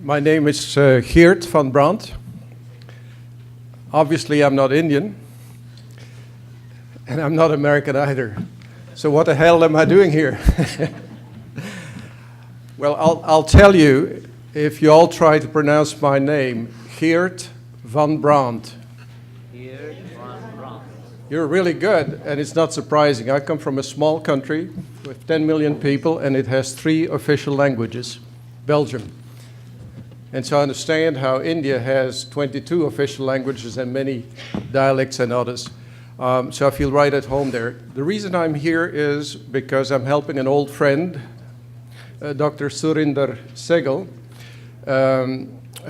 My name is Geert van Brandt. Obviously, I'm not Indian, and I'm not American either. So what the hell am I doing here? Well, I'll tell you, if you all try to pronounce my name, Geert van Brandt. Geert van Brandt. You're really good, and it's not surprising. I come from a small country with 10 million people, and it has 3 official languages, Belgium. And so I understand how India has 22 official languages and many dialects and others. So I feel right at home there. The reason I'm here is because I'm helping an old friend, Dr. Surinder Sehgal,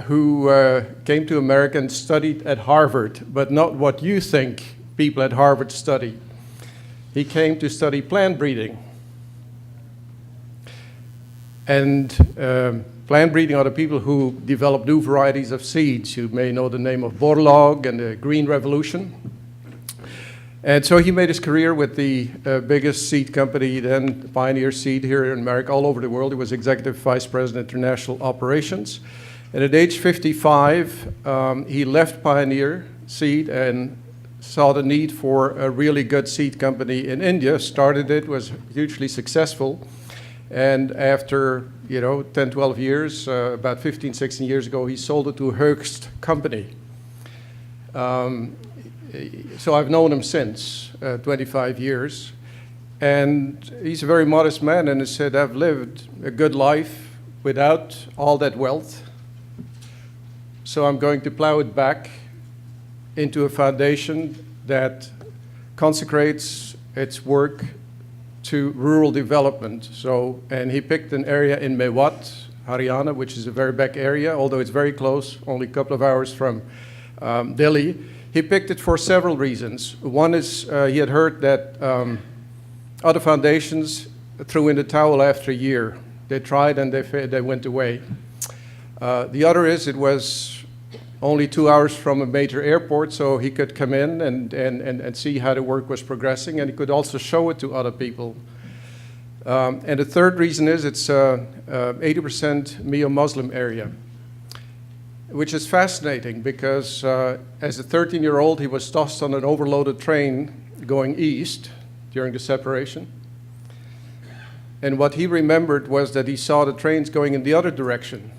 who came to America and studied at Harvard, but not what you think people at Harvard study. He came to study plant breeding. And plant breeding are the people who develop new varieties of seeds. You may know the name of Borlaug and the Green Revolution. And so he made his career with the biggest seed company then, Pioneer Seed here in America, all over the world. He was Executive Vice President, International Operations. And at age 55, he left Pioneer Seed and saw the need for a really good seed company in India, started it, was hugely successful. And after 10, 12 years, about 15, 16 years ago, he sold it to Heugst Company. So I've known him since 25 years. And he's a very modest man, and he said, I've lived a good life without all that wealth. So I'm going to plow it back into a foundation that consecrates its work to rural development. And he picked an area in Mewat, Haryana, which is a very back area, although it's very close, only a couple of hours from Delhi. He picked it for several reasons. One is he had heard that other foundations threw in the towel after a year. They tried and they went away. The other is it was only 2 hours from a major airport, so he could come in and see how the work was progressing, and he could also show it to other people. And the third reason is it's 80% Neo-Muslim area, which is fascinating because as a 13-year-old, he was tossed on an overloaded train going east during the separation. And what he remembered was that he saw the trains going in the other direction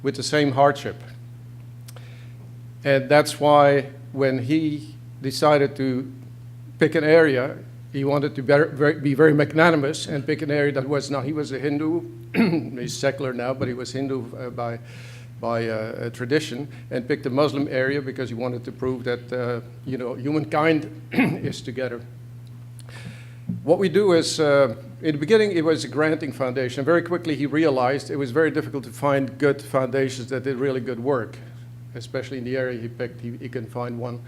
with the same hardship. And that's why when he decided to pick an area, he wanted to be very magnanimous and pick an area that was not, he was a Hindu, he's secular now, but he was Hindu by tradition, and picked a Muslim area because he wanted to prove that humankind is together. What we do is, in the beginning it was a granting foundation. Very quickly he realized it was very difficult to find good foundations that did really good work, especially in the area he picked. He couldn't find one.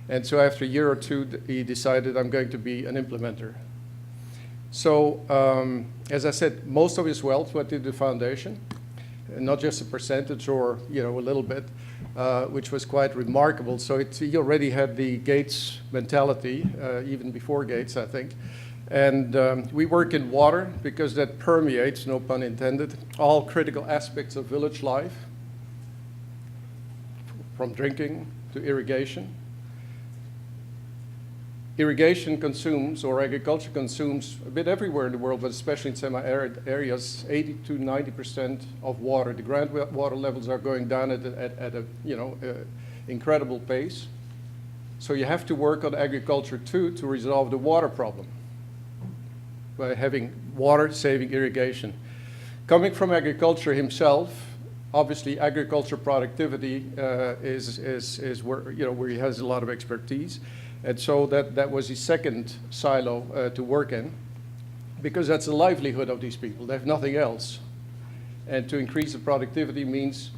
And so after a year or two, he decided, I'm going to be an implementer. So, as I said, most of his wealth went to the foundation, and not just a percentage or a little bit, which was quite remarkable. So he already had the Gates mentality, even before Gates, I think. And we work in water because that permeates, no pun intended, all critical aspects of village life, from drinking to irrigation. Irrigation consumes, or agriculture consumes, a bit everywhere in the world, but especially in semi-arid areas, 80 to 90% of water. The groundwater levels are going down at a incredible pace. So you have to work on agriculture too to resolve the water problem by having water-saving irrigation. Coming from agriculture himself, obviously, agriculture productivity is where he has a lot of expertise. And so that was his second silo to work in, because that's the livelihood of these people. They have nothing else. And to increase the productivity means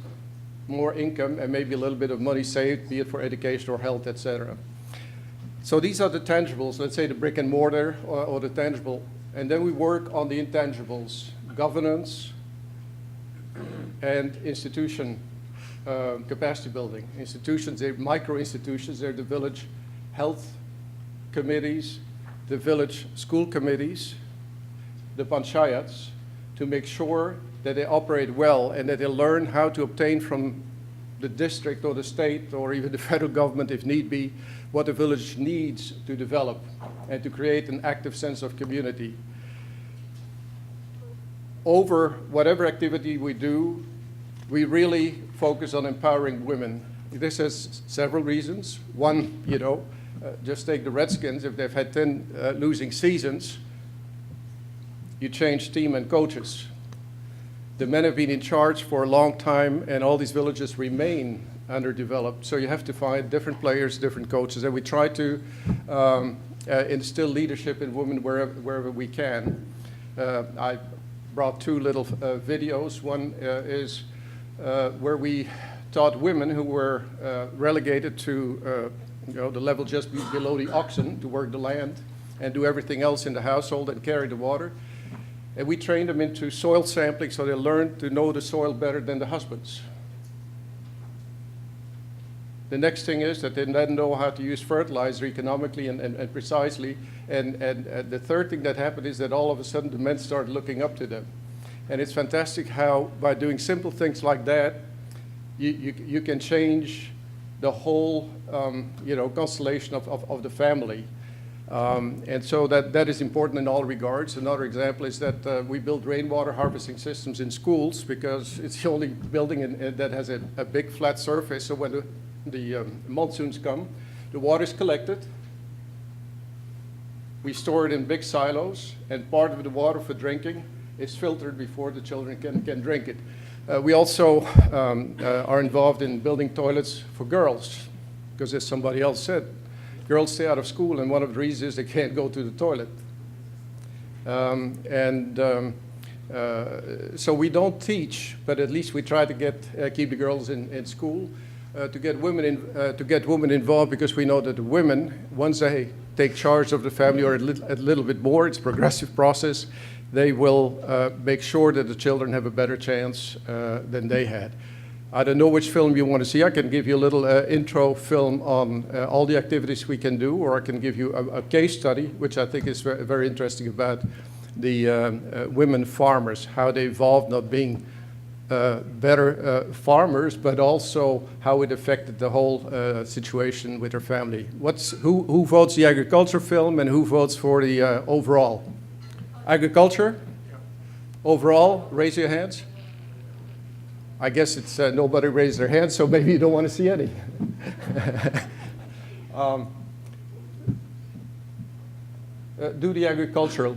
more income and maybe a little bit of money saved, be it for education or health, etc. So these are the tangibles, let's say the brick and mortar or the tangible. And then we work on the intangibles, governance, and institution capacity building. Institutions, they're micro institutions, they're the village health committees, the village school committees, the panchayats, to make sure that they operate well, and that they learn how to obtain from the district or the state or even the federal government, if need be, what the village needs to develop and to create an active sense of community. Over whatever activity we do, we really focus on empowering women. This has several reasons. One, just take the Redskins. If they've had 10 losing seasons, you change team and coaches. The men have been in charge for a long time, and all these villages remain underdeveloped. So you have to find different players, different coaches, and we try to instill leadership in women wherever we can. I brought two little videos. One is where we taught women who were relegated to the level just below the oxen to work the land and do everything else in the household and carry the water. And we trained them into soil sampling so they learned to know the soil better than the husbands. The next thing is that they then know how to use fertilizer economically and precisely. And the third thing that happened is that all of a sudden the men started looking up to them. And it's fantastic how by doing simple things like that, you can change the whole constellation of the family. And so that is important in all regards. Another example is that we build rainwater harvesting systems in schools because it's the only building that has a big flat surface. So when the monsoons come, the water is collected. We store it in big silos, and part of the water for drinking is filtered before the children can drink it. We also are involved in building toilets for girls, because as somebody else said, girls stay out of school, and one of the reasons is they can't go to the toilet. So we don't teach, but at least we try to keep the girls in school, to get women involved, because we know that the women, once they take charge of the family or a little bit more, it's a progressive process, they will make sure that the children have a better chance than they had. I don't know which film you want to see. I can give you a little intro film on all the activities we can do, or I can give you a case study, which I think is very, very interesting, about the women farmers, how they evolved, not being better farmers, but also how it affected the whole situation with their family. Who votes the agriculture film and who votes for the overall? Agriculture? Overall, raise your hands. I guess it's nobody raised their hand, so maybe you don't want to see any. Do the agricultural.